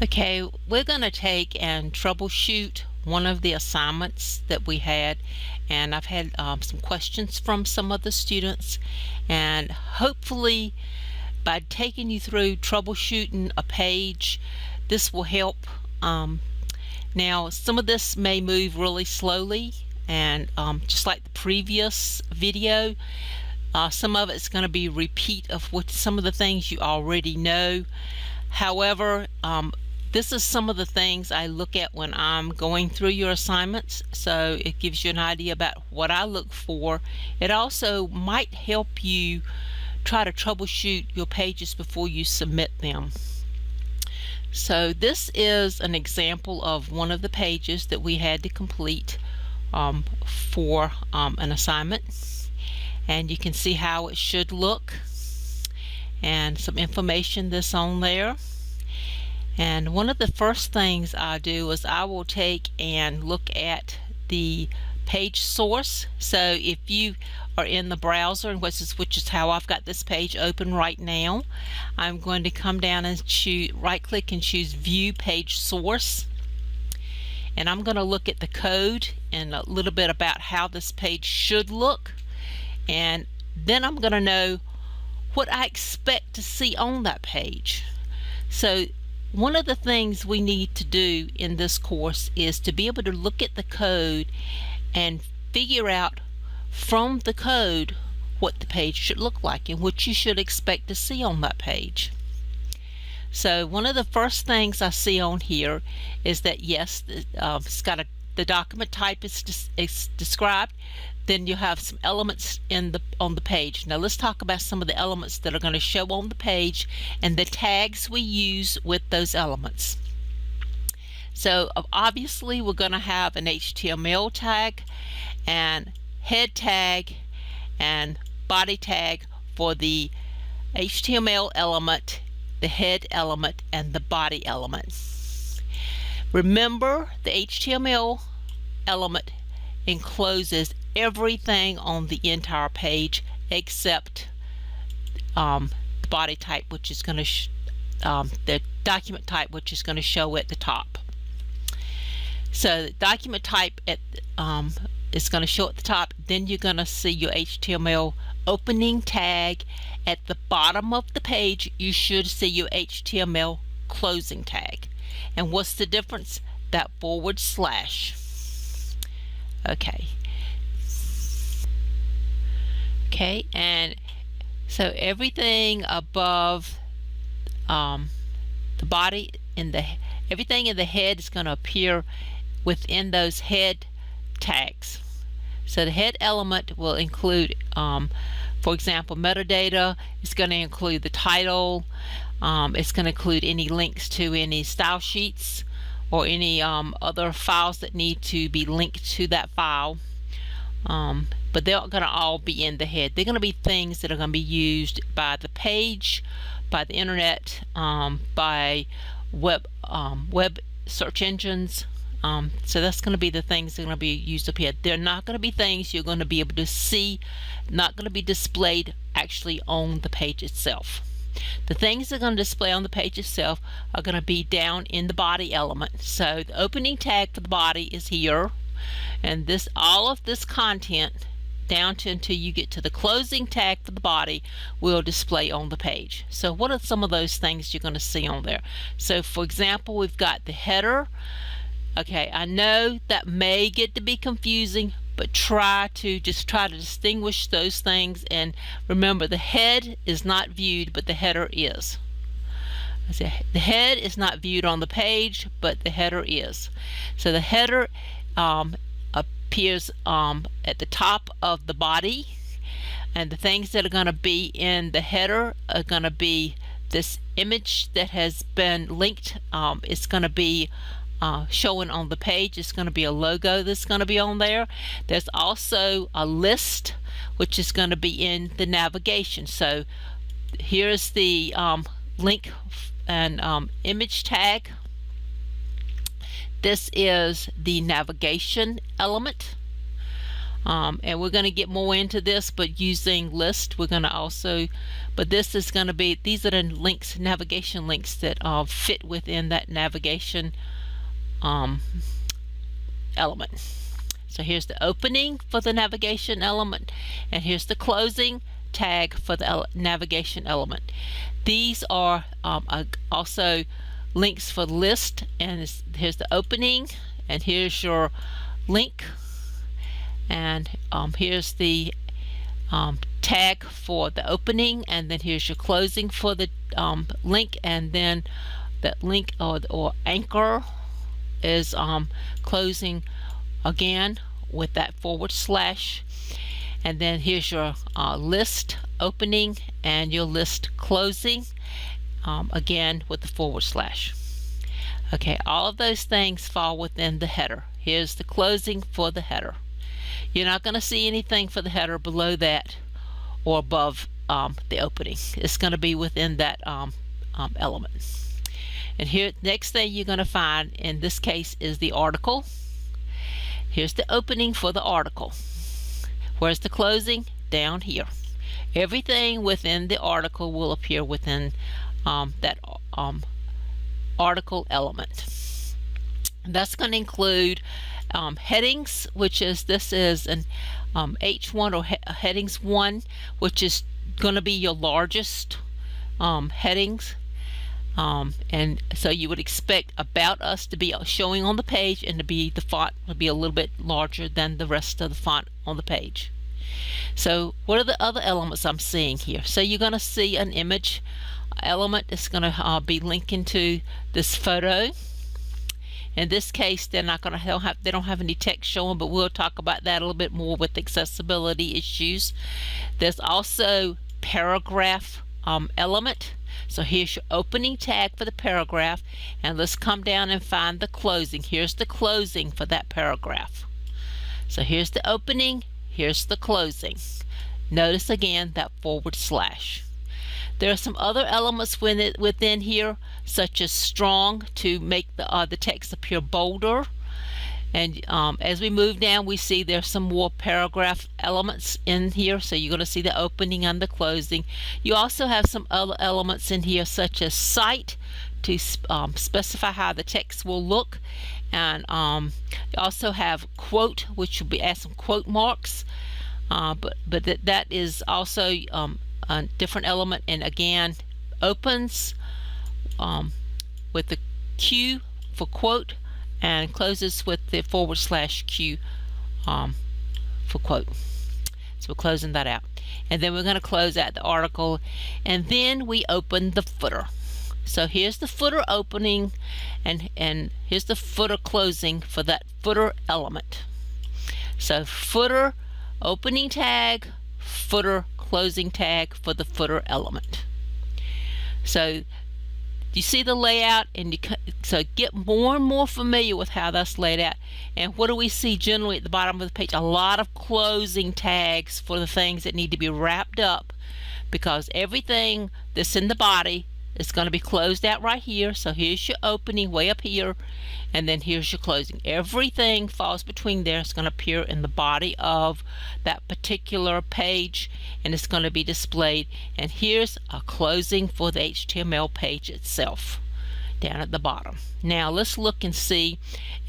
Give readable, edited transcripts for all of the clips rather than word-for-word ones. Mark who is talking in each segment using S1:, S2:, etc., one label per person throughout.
S1: Okay, we're going to take and troubleshoot one of the assignments that we had, and I've had some questions from some of the students, and hopefully by taking you through troubleshooting a page, this will help. Now some of this may move really slowly, and just like the previous video, some of it's going to be repeat of what some of the things you already know. However, this is some of the things I look at when I'm going through your assignments, so it gives you an idea about what I look for. It also might help you try to troubleshoot your pages before you submit them. So this is an example of one of the pages that we had to complete for an assignment, and you can see how it should look and some information that's on there. And one of the first things I do is I will take and look at the page source. So if you are in the browser, which is how I've got this page open right now, I'm going to come down and right click and choose View Page Source, and I'm going to look at the code and a little bit about how this page should look, and then I'm going to know what I expect to see on that page. So one of the things we need to do in this course is to be able to look at the code and figure out from the code what the page should look like and what you should expect to see on that page. So one of the first things I see on here is that yes, it's got the document type is described. Then you have some elements on the page. Now let's talk about some of the elements that are going to show on the page and the tags we use with those elements. So obviously we're going to have an HTML tag and head tag and body tag for the HTML element, the head element, and the body element. Remember, the HTML element encloses everything on the entire page except the body type, which is going to the document type, which is going to show at the top. So the document type is going to show at the top. Then you're going to see your HTML opening tag. At the bottom of the page you should see your HTML closing tag. And what's the difference? That /. Okay, and so everything above the body everything in the head is going to appear within those head tags. So the head element will include, for example, metadata. It's going to include the title. It's going to include any links to any style sheets or any other files that need to be linked to that file. But they're going to all be in the head. They're going to be things that are going to be used by the page, by the internet, by web search engines. So that's going to be the things that are going to be used up here. They're not going to be things you're going to be able to see, not going to be displayed actually on the page itself. The things that are going to display on the page itself are going to be down in the body element. So the opening tag for the body is here, and all of this content down to until you get to the closing tag for the body will display on the page. So what are some of those things you're going to see on there? So for example, we've got the header. Okay, I know that may get to be confusing, but try to distinguish those things, and remember the head is not viewed, but the header is. The head is not viewed on the page, but the header is. So the header appears at the top of the body, and the things that are going to be in the header are going to be this image that has been linked. It's going to be showing on the page. It's going to be a logo that's going to be on there. There's also a list which is going to be in the navigation. So here's the link and image tag. This is the navigation element. And we're going to get more into this, but using list, we're going to also, but this is going to be, these are the links, navigation links that fit within that navigation element. So here's the opening for the navigation element, and here's the closing tag for the navigation element. These are also links for the list, and here's the opening, and here's your link, and here's the tag for the opening, and then here's your closing for the link, and then that link or anchor is closing again with that /, and then here's your list opening and your list closing again with the /. Okay, all of those things fall within the header. Here's the closing for the header. You're not going to see anything for the header below that or above the opening. It's going to be within that element. And here, next thing you're going to find in this case is the article. Here's the opening for the article. Where's the closing? Down here. Everything within the article will appear within that article element. That's going to include headings, which is, this is an H1 or headings 1, which is going to be your largest headings. And so you would expect about us to be showing on the page, and to be the font would be a little bit larger than the rest of the font on the page. So what are the other elements I'm seeing here? So you're going to see an image element that's going to be linking to this photo. In this case, they're not going to they don't have any text showing, but we'll talk about that a little bit more with accessibility issues. There's also paragraph element. So here's your opening tag for the paragraph, and let's come down and find the closing. Here's the closing for that paragraph. So here's the opening, here's the closing. Notice again that /. There are some other elements within here, such as strong, to make the text appear bolder. And as we move down, we see there's some more paragraph elements in here. So you're going to see the opening and the closing. You also have some other elements in here, such as cite, to specify how the text will look. And you also have quote, which will be add some quote marks. But that is also a different element. And again, opens with the Q for quote, and closes with the /Q for quote. So we're closing that out. And then we're going to close out the article, and then we open the footer. So here's the footer opening, and here's the footer closing for that footer element. So footer opening tag, footer closing tag for the footer element. So you see the layout, and so get more and more familiar with how that's laid out. And what do we see generally at the bottom of the page? A lot of closing tags for the things that need to be wrapped up, because everything that's in the body is going to be closed out right here. So here's your opening way up here, and then here's your closing. Everything falls between there. It's going to appear in the body of that particular page, and it's going to be displayed. And here's a closing for the HTML page itself down at the bottom. Now let's look and see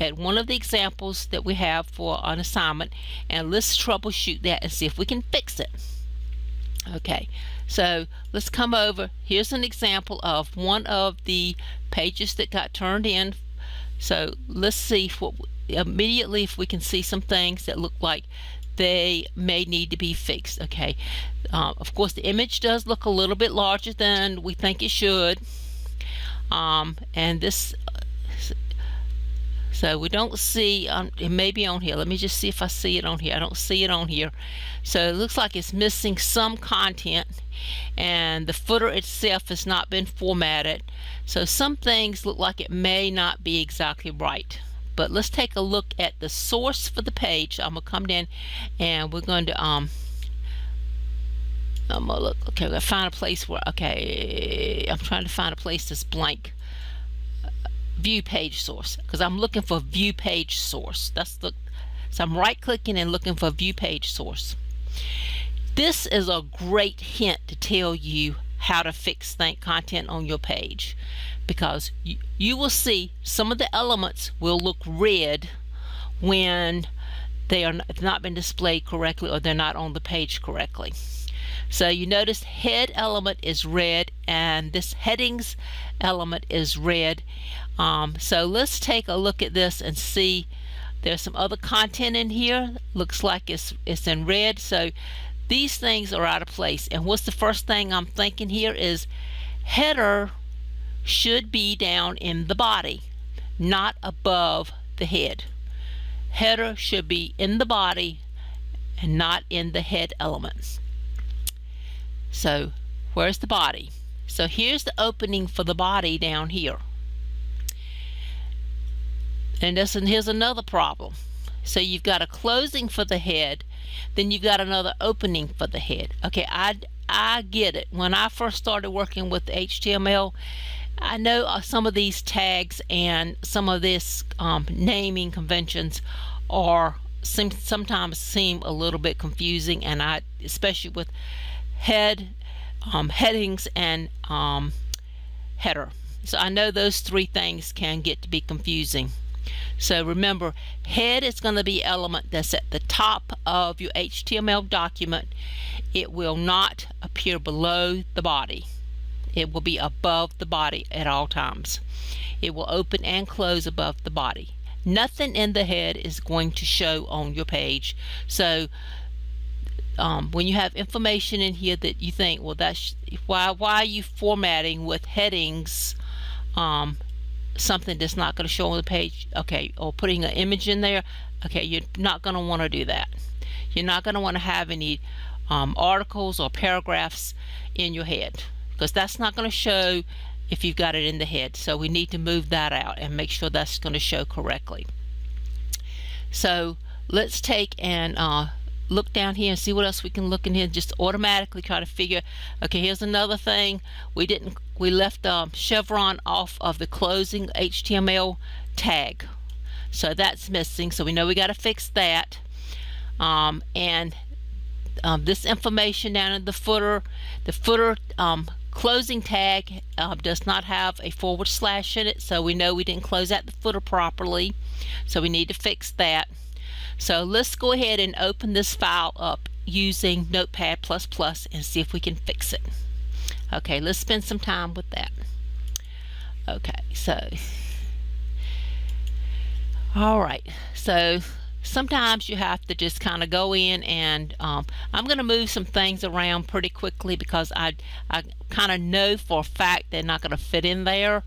S1: at one of the examples that we have for an assignment, and let's troubleshoot that and see if we can fix it. Okay, so let's come over. Here's an example of one of the pages that got turned in. So let's see immediately if we can see some things that look like they may need to be fixed. Okay, of course the image does look a little bit larger than we think it should, and this, so we don't see, it may be on here. Let me just see if I see it on here. I don't see it on here. So it looks like it's missing some content, and the footer itself has not been formatted. So some things look like it may not be exactly right. But let's take a look at the source for the page. I'm gonna come down, and we're going to I'm gonna look. Okay, we're gonna find a place where, okay, I'm trying to find a place that's blank. View page source, because I'm looking for view page source. That's the So I'm right clicking and looking for view page source. This is a great hint to tell you how to fix content on your page, because you will see some of the elements will look red when they are not been displayed correctly or they're not on the page correctly. So you notice head element is red and this headings element is red. So let's take a look at this and see. There's some other content in here. Looks like it's in red. So these things are out of place. And what's the first thing I'm thinking here is header should be down in the body, not above the head. Header should be in the body and not in the head element. So where's the body? So here's the opening for the body down here. And here's another problem. So you've got a closing for the head, then you've got another opening for the head. Okay, I get it. When I first started working with HTML, I know some of these tags and some of this naming conventions sometimes seem a little bit confusing, and especially with headings and header. So I know those three things can get to be confusing. So remember, head is going to be element that's at the top of your HTML document. It will not appear below the body. It will be above the body at all times. It will open and close above the body. Nothing in the head is going to show on your page. So when you have information in here that you think, well, that's why are you formatting with headings something that's not going to show on the page, okay, or putting an image in there, okay, you're not going to want to do that. You're not going to want to have any articles or paragraphs in your head, because that's not going to show if you've got it in the head. So we need to move that out and make sure that's going to show correctly. So let's take and look down here and see what else we can look in here. Just automatically try to figure, okay, here's another thing. We left the chevron off of the closing HTML tag, so that's missing, so we know we got to fix that. This information down in the footer closing tag does not have a // in it, so we know we didn't close out the footer properly, so we need to fix that. So let's go ahead and open this file up using Notepad++ and see if we can fix it. Okay, let's spend some time with that. Okay, so all right, so sometimes you have to just kind of go in and I'm going to move some things around pretty quickly because I kind of know for a fact they're not going to fit in there.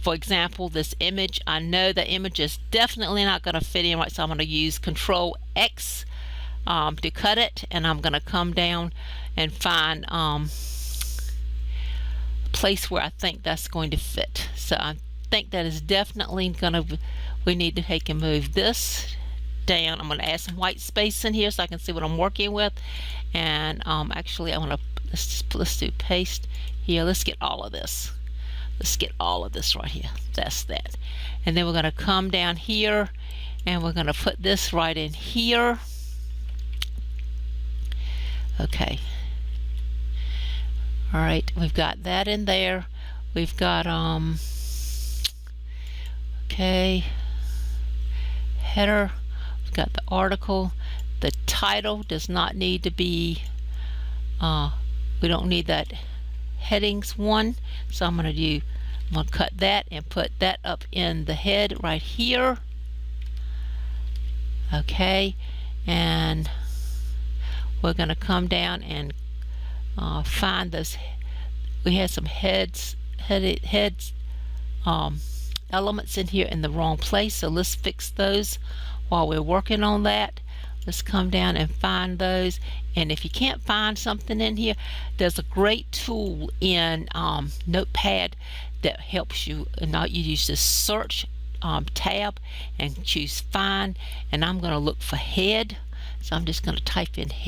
S1: For example, this image, I know the image is definitely not going to fit in right, so I'm going to use Control-X to cut it, and I'm going to come down and find a place where I think that's going to fit. So I think that is definitely going to, we need to take and move this down. I'm going to add some white space in here so I can see what I'm working with, and actually I want to, let's do paste here. Let's get all of this. Let's get all of this right here. That's that. And then we're going to come down here and we're going to put this right in here. Okay. All right, we've got that in there. We've got okay, header. We've got the article. The title does not need to be we don't need that headings one, so I'm going to cut that and put that up in the head right here. Okay, and we're going to come down and find those. We had some heads elements in here in the wrong place, so let's fix those while we're working on that. Let's come down and find those, and if you can't find something in here, there's a great tool in Notepad that helps you. And now you use this search tab and choose find, and I'm going to look for head, so I'm just going to type in head.